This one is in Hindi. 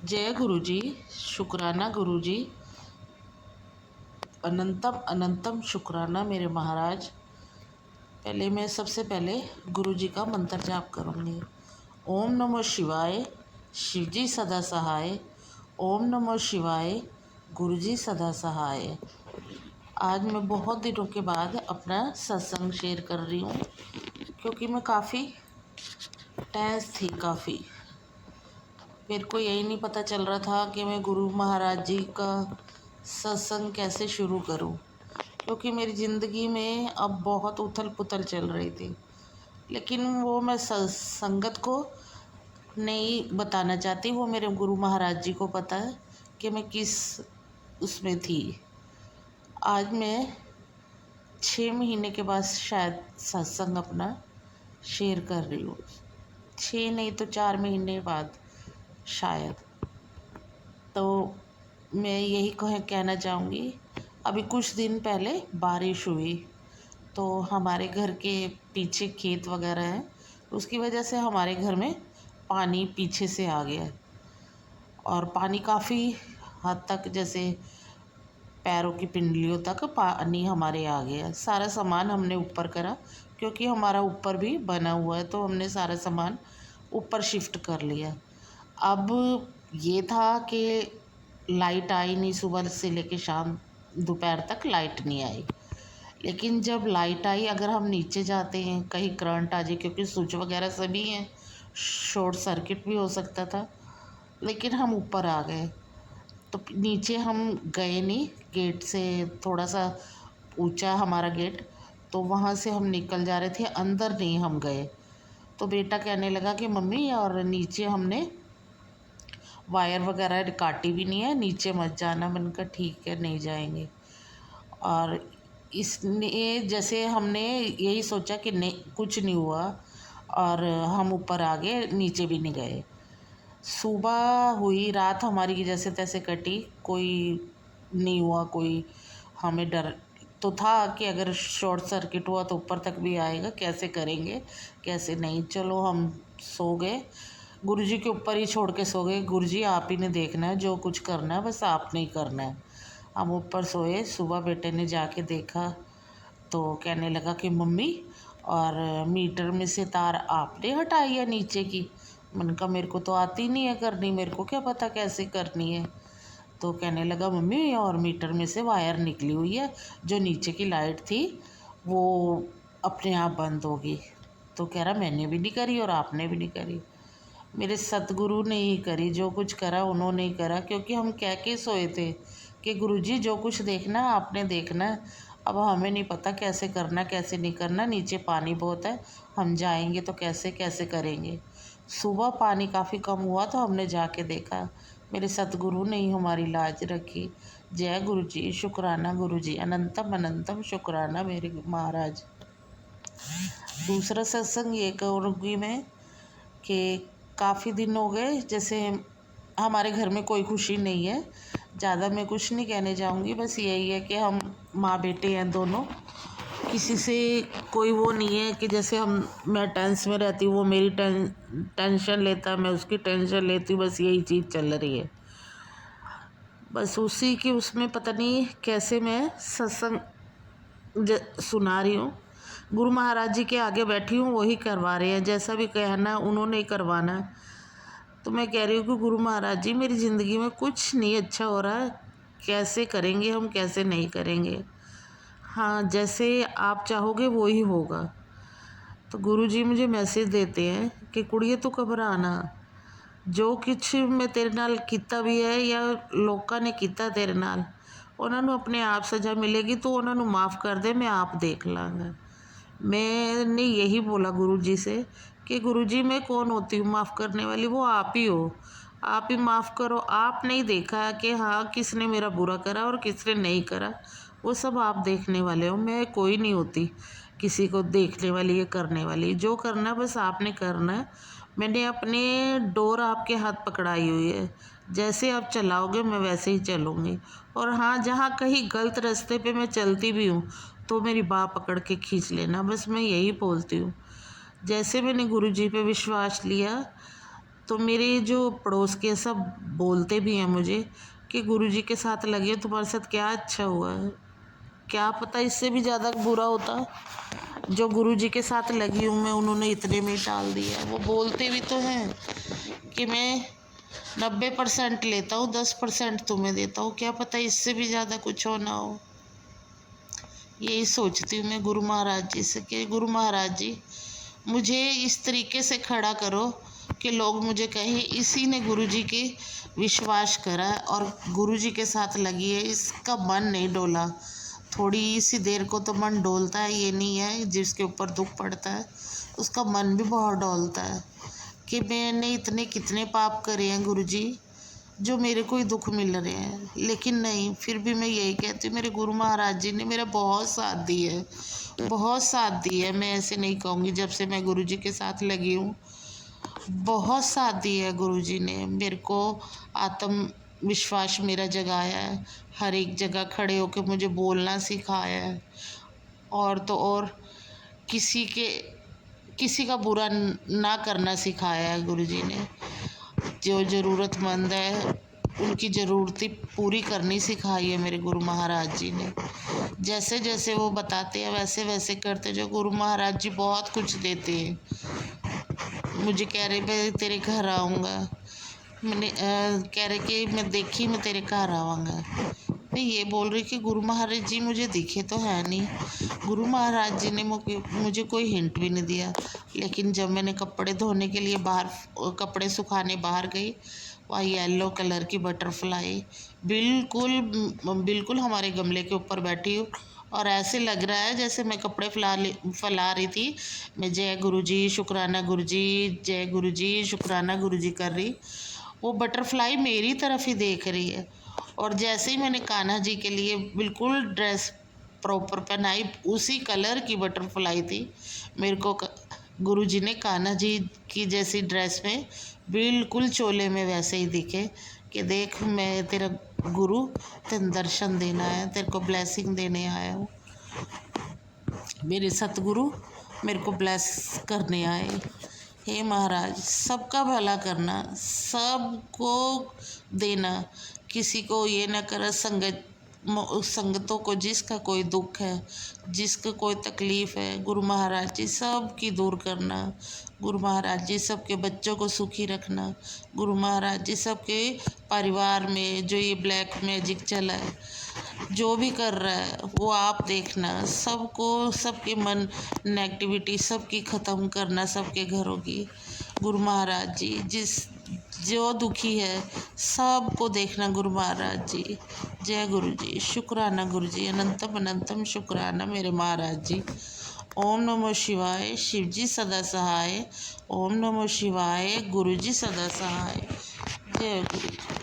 जय गुरु जी। शुक्राना गुरु जी। अनंतम अनंतम शुक्राना मेरे महाराज। मैं सबसे पहले गुरु जी का मंत्र जाप करूँगी। ओम नमो शिवाय, शिव जी सदा सहाय। ओम नमो शिवाय, गुरु जी सदा सहाय। आज मैं बहुत दिनों के बाद अपना सत्संग शेयर कर रही हूँ, क्योंकि मैं काफ़ी टेंस थी। मेरे को यही नहीं पता चल रहा था कि मैं गुरु महाराज जी का सत्संग कैसे शुरू करूं, क्योंकि मेरी ज़िंदगी में अब बहुत उथल पुथल चल रही थी। लेकिन वो मैं संगत को नहीं बताना चाहती, वो मेरे गुरु महाराज जी को पता है कि मैं किस उसमें थी। आज मैं 6 महीने के बाद शायद सत्संग अपना शेयर कर रही हूँ। 6 नहीं तो 4 महीने बाद शायद। तो मैं यही कहना चाहूँगी। अभी कुछ दिन पहले बारिश हुई, तो हमारे घर के पीछे खेत वगैरह है, उसकी वजह से हमारे घर में पानी पीछे से आ गया। और पानी काफ़ी हद तक, जैसे पैरों की पिंडलियों तक पानी हमारे आ गया। सारा सामान हमने ऊपर करा, क्योंकि हमारा ऊपर भी बना हुआ है, तो हमने सारा सामान ऊपर शिफ्ट कर लिया। अब ये था कि लाइट आई नहीं, सुबह से लेके शाम दोपहर तक लाइट नहीं आई। लेकिन जब लाइट आई, अगर हम नीचे जाते हैं कहीं करंट आ जाए, क्योंकि स्विच वगैरह सभी हैं, शॉर्ट सर्किट भी हो सकता था। लेकिन हम ऊपर आ गए, तो नीचे हम गए नहीं। गेट से थोड़ा सा ऊंचा हमारा गेट, तो वहाँ से हम निकल जा रहे थे, अंदर नहीं हम गए। तो बेटा कहने लगा कि मम्मी, और नीचे हमने वायर वगैरह काटी भी नहीं है, नीचे मत जाना। मैंने कहा ठीक है, नहीं जाएंगे। और इसने जैसे हमने यही सोचा कि नहीं, कुछ नहीं हुआ, और हम ऊपर आ गए, नीचे भी नहीं गए। सुबह हुई, रात हमारी जैसे तैसे कटी, कोई नहीं हुआ। कोई हमें डर तो था कि अगर शॉर्ट सर्किट हुआ तो ऊपर तक भी आएगा, कैसे करेंगे कैसे नहीं। चलो हम सो गए, गुरुजी के ऊपर ही छोड़ के सो गए। गुरुजी आप ही ने देखना है, जो कुछ करना है बस आपने ही करना है। हम ऊपर सोए। सुबह बेटे ने जाके देखा, तो कहने लगा कि मम्मी, और मीटर में से तार आपने हटाई है नीचे की। मैंने कहा मेरे को तो आती नहीं है करनी, मेरे को क्या पता कैसे करनी है। तो कहने लगा मम्मी, और मीटर में से वायर निकली हुई है, जो नीचे की लाइट थी वो अपने आप बंद होगी। तो कह रहा मैंने भी नहीं करी और आपने भी नहीं करी। मेरे सतगुरु ने ही करी, जो कुछ करा उन्होंने ही करा, क्योंकि हम कह के सोए थे कि गुरुजी जो कुछ देखना है आपने देखना है। अब हमें नहीं पता कैसे करना कैसे नहीं करना, नीचे पानी बहुत है, हम जाएंगे तो कैसे कैसे करेंगे। सुबह पानी काफ़ी कम हुआ, तो हमने जाके देखा। मेरे सतगुरु ने ही हमारी लाज रखी। जय गुरु जी, शुक्राना गुरु जी, अनंतम अनंतम शुक्राना मेरे महाराज। दूसरा सत्संग ये करूँगी मैं कि काफ़ी दिन हो गए, जैसे हमारे घर में कोई खुशी नहीं है। ज़्यादा मैं कुछ नहीं कहने जाऊँगी, बस यही है कि हम माँ बेटे हैं दोनों। किसी से कोई वो नहीं है कि जैसे मैं टेंस में रहती हूँ, वो मेरी टेंशन लेता है, मैं उसकी टेंशन लेती हूँ। बस यही चीज़ चल रही है। बस उसी की उसमें पता नहीं कैसे मैं सत्संग सुना रही हूँ। गुरु महाराज जी के आगे बैठी हूँ, वही करवा रहे हैं, जैसा भी कहना है उन्होंने ही करवाना है। तो मैं कह रही हूँ कि गुरु महाराज जी, मेरी ज़िंदगी में कुछ नहीं अच्छा हो रहा है, कैसे करेंगे हम, कैसे नहीं करेंगे। हाँ, जैसे आप चाहोगे वो ही होगा। तो गुरु जी मुझे मैसेज देते हैं कि कुड़िए तू घबराना, जो कुछ मैं तेरे नाल किता भी है या लोगों ने किता तेरे नाल, उन्होंने अपने आप सज़ा मिलेगी, तो उन्होंने माफ़ कर दे, मैं आप देख लाँगा। मैंने यही बोला गुरु जी से कि गुरु जी मैं कौन होती हूँ माफ़ करने वाली, वो आप ही हो, आप ही माफ़ करो। आप नहीं देखा कि हाँ किसने मेरा बुरा करा और किसने नहीं करा, वो सब आप देखने वाले हो। मैं कोई नहीं होती किसी को देखने वाली या करने वाली, जो करना बस आपने करना है। मैंने अपने डोर आपके हाथ पकड़ाई हुई है, जैसे आप चलाओगे मैं वैसे ही चलूँगी। और हाँ, जहाँ कहीं गलत रास्ते पे मैं चलती भी हूँ तो मेरी बाह पकड़ के खींच लेना, बस मैं यही बोलती हूँ। जैसे मैंने गुरु जी पे विश्वास लिया, तो मेरे जो पड़ोस के सब बोलते भी हैं मुझे कि गुरुजी के साथ लगे हो, तुम्हारे साथ क्या अच्छा हुआ है। क्या पता इससे भी ज़्यादा बुरा होता। जो गुरुजी के साथ लगी हूँ मैं, उन्होंने इतने में ही टाल दिया। वो बोलते भी तो हैं कि मैं 90% लेता हूँ, 10% तुम्हें देता हूँ। क्या पता इससे भी ज़्यादा कुछ होना हो। यही सोचती हूँ मैं गुरु महाराज जी से कि गुरु महाराज जी, मुझे इस तरीके से खड़ा करो कि लोग मुझे कहें इसी ने गुरुजी के विश्वास करा और गुरुजी के साथ लगी है, इसका मन नहीं डोला। थोड़ी सी देर को तो मन डोलता है, ये नहीं है जिसके ऊपर दुख पड़ता है उसका मन भी बहुत डोलता है कि मैंने इतने कितने पाप करे हैं गुरुजी जो मेरे को ही दुख मिल रहे हैं। लेकिन नहीं, फिर भी मैं यही कहती हूँ मेरे गुरु महाराज जी ने मेरा बहुत साथ दिया है, बहुत साथ दिया है। मैं ऐसे नहीं कहूँगी, जब से मैं गुरुजी के साथ लगी हूँ बहुत साथ दिया है गुरुजी ने मेरे को। आत्मविश्वास मेरा जगाया है, हर एक जगह खड़े होकर मुझे बोलना सिखाया है। और तो और किसी का बुरा ना करना सिखाया है गुरुजी ने। जो ज़रूरतमंद है उनकी ज़रूरतें पूरी करनी सिखाई है मेरे गुरु महाराज जी ने। जैसे जैसे वो बताते हैं वैसे वैसे करते। जो गुरु महाराज जी बहुत कुछ देते हैं। मुझे कह रहे मैं तेरे घर आऊँगा, मैंने कह रहे कि मैं तेरे घर आऊँगा। मैं ये बोल रही कि गुरु महाराज जी मुझे दिखे तो है नहीं। गुरु महाराज जी ने मुझे कोई हिंट भी नहीं दिया। लेकिन जब मैंने कपड़े धोने के लिए बाहर, कपड़े सुखाने बाहर गई, वहाँ येलो कलर की बटरफ्लाई बिल्कुल बिल्कुल हमारे गमले के ऊपर बैठी हूँ और ऐसे लग रहा है जैसे मैं कपड़े फैला रही थी। मैं जय गुरुजी शुक्राना गुरुजी, जय गुरुजी शुक्राना गुरुजी कर रही। वो बटरफ्लाई मेरी तरफ ही देख रही है। और जैसे ही मैंने कान्हा जी के लिए बिल्कुल ड्रेस प्रॉपर पहनाई, उसी कलर की बटरफ्लाई थी। मेरे को गुरुजी ने कान्हा जी की जैसी ड्रेस में बिल्कुल चोले में वैसे ही दिखे कि देख मैं तेरा गुरु, तेरे दर्शन देना है, तेरे को ब्लेसिंग देने आया हूँ। मेरे सतगुरु मेरे को ब्लेस करने आए। हे महाराज, सबका भला करना, सबको देना, किसी को ये ना कर। संगतों को जिसका कोई दुख है, जिसका कोई तकलीफ़ है, गुरु महाराज जी सबकी दूर करना। गुरु महाराज जी सबके बच्चों को सुखी रखना। गुरु महाराज जी सबके परिवार में जो ये ब्लैक मैजिक चला है, जो भी कर रहा है वो आप देखना। सबको, सबके मन नेगेटिविटी सबकी ख़त्म करना, सबके घरों की। गुरु महाराज जी जो दुखी है सबको देखना। गुरु महाराज जी, जय गुरु जी, शुक्राना गुरु जी, अनंतम अनंतम शुक्राना मेरे महाराज जी। ओम नमो शिवाय, शिव जी सदा सहाय। ओम नमो शिवाय, गुरु जी सदा सहाय। जय गुरु जी।